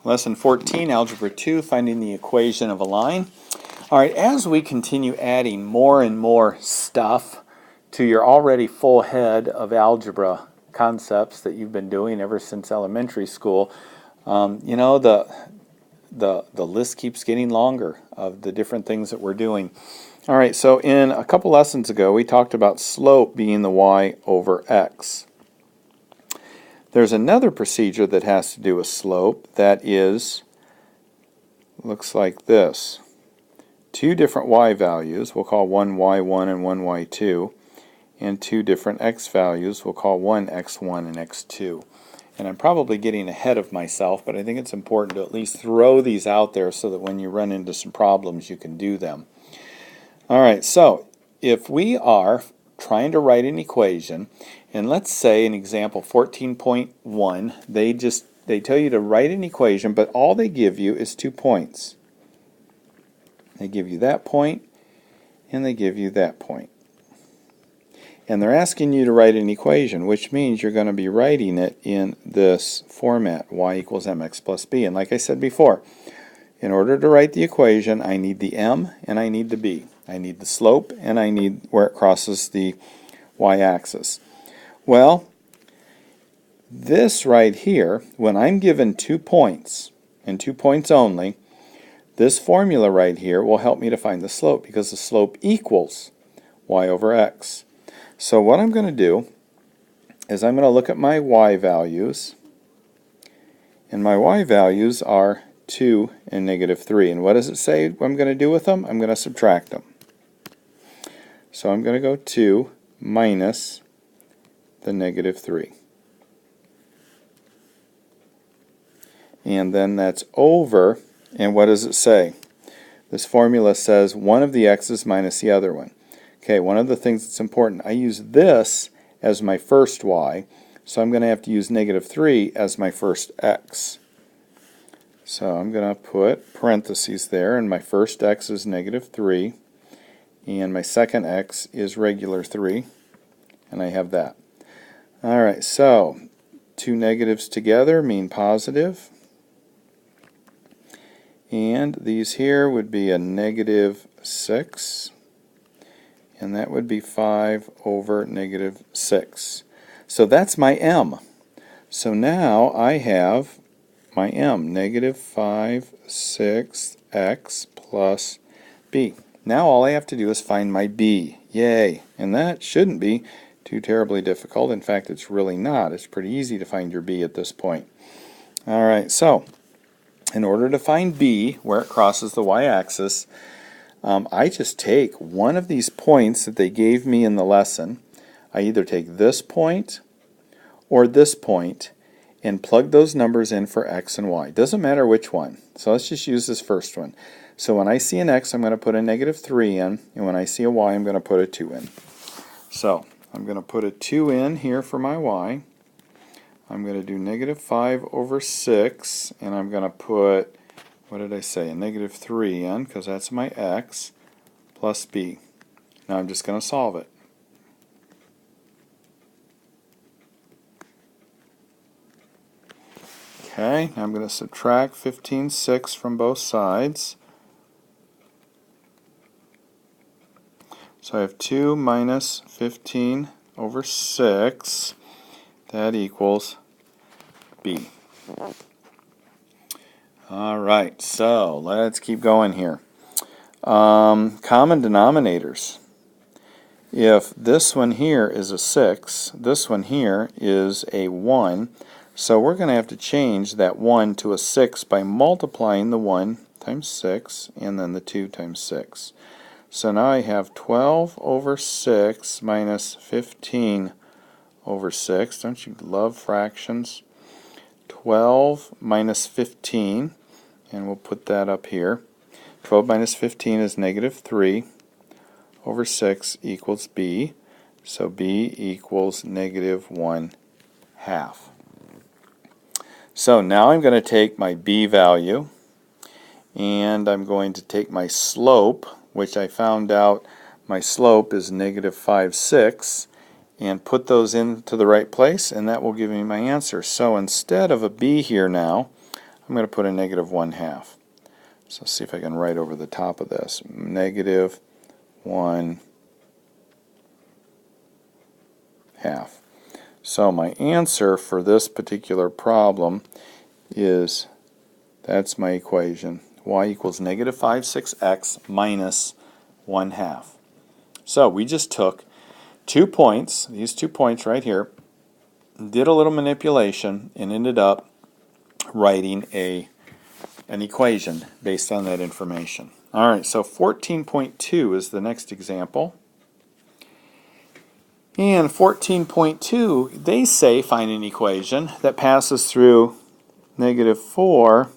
Lesson 14, Algebra 2, finding the equation of a line. All right, as we continue adding more and more stuff to your already full head of algebra concepts that you've been doing ever since elementary school, you know, the list keeps getting longer of the different things that we're doing. All right, so in a couple lessons ago, we talked about slope being the y over x. There's another procedure that has to do with slope that looks like this. Two different y values, we'll call one y1 and one y2, and two different x values, we'll call one x1 and x2. And I'm probably getting ahead of myself, but I think it's important to at least throw these out there so that when you run into some problems you can do them. Alright, so if we are trying to write an equation, and let's say in example 14.1, they tell you to write an equation, but all they give you is 2 points. They give you that point, and they give you that point. And they're asking you to write an equation, which means you're going to be writing it in this format, y equals mx plus b. And like I said before, in order to write the equation, I need the m and I need the b. I need the slope and I need where it crosses the y-axis. Well, this right here, when I'm given 2 points, and 2 points only, this formula right here will help me to find the slope because the slope equals y over x. So what I'm going to do is I'm going to look at my y values, and my y values are 2 and negative 3. And what does it say I'm going to do with them? I'm going to subtract them. So I'm going to go 2 minus the negative 3. And then that's over, and what does it say? This formula says one of the x's minus the other one. Okay, one of the things that's important, I use this as my first y, so I'm going to have to use negative 3 as my first x. So I'm going to put parentheses there, and my first x is negative 3, and my second x is regular 3, and I have that. Alright, so two negatives together mean positive, and these here would be a negative 6, and that would be 5 over negative 6. So that's my m. So now I have my m, negative 5, 6x plus b. Now all I have to do is find my b. Yay! And that shouldn't be too terribly difficult. In fact, it's really not. It's pretty easy to find your b at this point. Alright, so in order to find b, where it crosses the y-axis, I just take one of these points that they gave me in the lesson. I either take this point or this point and plug those numbers in for x and y. Doesn't matter which one. So let's just use this first one. So when I see an x, I'm going to put a negative 3 in, and when I see a y, I'm going to put a 2 in. So I'm going to put a 2 in here for my y. I'm going to do negative 5 over 6, and I'm going to put, what did I say, a negative 3 in, because that's my x, plus b. Now I'm just going to solve it. Okay, now I'm going to subtract 15, 6 from both sides. So I have 2 minus 15 over 6. That equals b. Alright, so let's keep going here. Common denominators. If this one here is a 6, this one here is a 1, so we're going to have to change that 1 to a 6 by multiplying the 1 times 6 and then the 2 times 6. So now I have 12 over 6 minus 15 over 6. Don't you love fractions? 12 minus 15, and we'll put that up here. 12 minus 15 is negative 3 over 6 equals b. So b equals negative 1/2. So now I'm going to take my b value, and I'm going to take my slope, which I found out my slope is negative 5, 6, and put those into the right place, and that will give me my answer. So instead of a b here now, I'm going to put a negative 1/2. So let's see if I can write over the top of this. Negative 1/2. So my answer for this particular problem is, that's my equation. Y equals negative 5/6x minus 1/2. So we just took 2 points, these 2 points right here, did a little manipulation, and ended up writing an equation based on that information. Alright, so 14.2 is the next example. And 14.2, they say find an equation that passes through negative 4,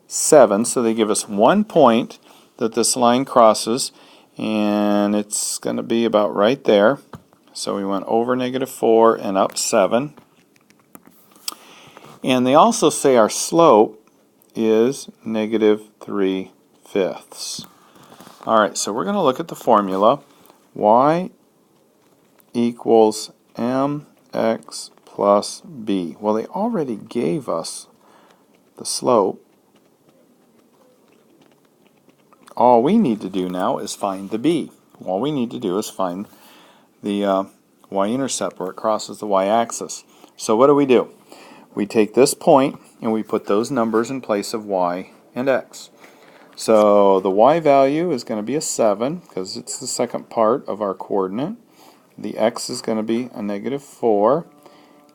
7. So they give us 1 point that this line crosses, and it's going to be about right there. So we went over negative 4 and up 7. And they also say our slope is negative 3/5. Alright, so we're going to look at the formula. Y equals mx plus b. Well, they already gave us the slope. All we need to do now is find the b. All we need to do is find the y-intercept where it crosses the y-axis. So what do? We take this point and we put those numbers in place of y and x. So the y value is going to be a 7 because it's the second part of our coordinate. The x is going to be a negative 4,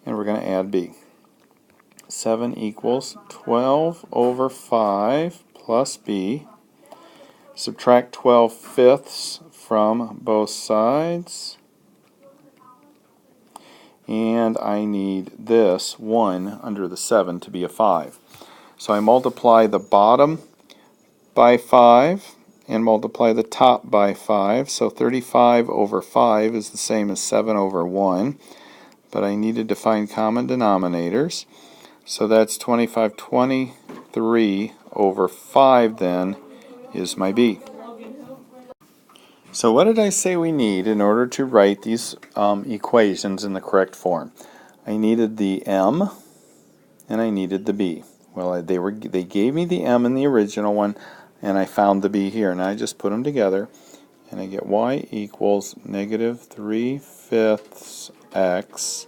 and we're going to add b. 7 equals 12 over 5 plus b. Subtract 12/5 from both sides. And I need this 1 under the 7 to be a 5. So I multiply the bottom by 5 and multiply the top by 5. So 35 over 5 is the same as 7 over 1. But I needed to find common denominators. So that's 25. 23 over 5 then is my b. So what did I say we need in order to write these equations in the correct form? I needed the m and I needed the b. Well, they gave me the m in the original one, and I found the b here. And I just put them together, and I get y equals negative 3/5 x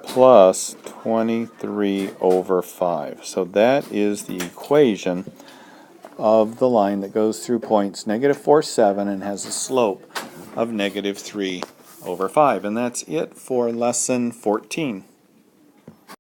plus 23 over 5. So that is the equation of the line that goes through points negative 4, 7 and has a slope of negative 3 over 5. And that's it for lesson 14.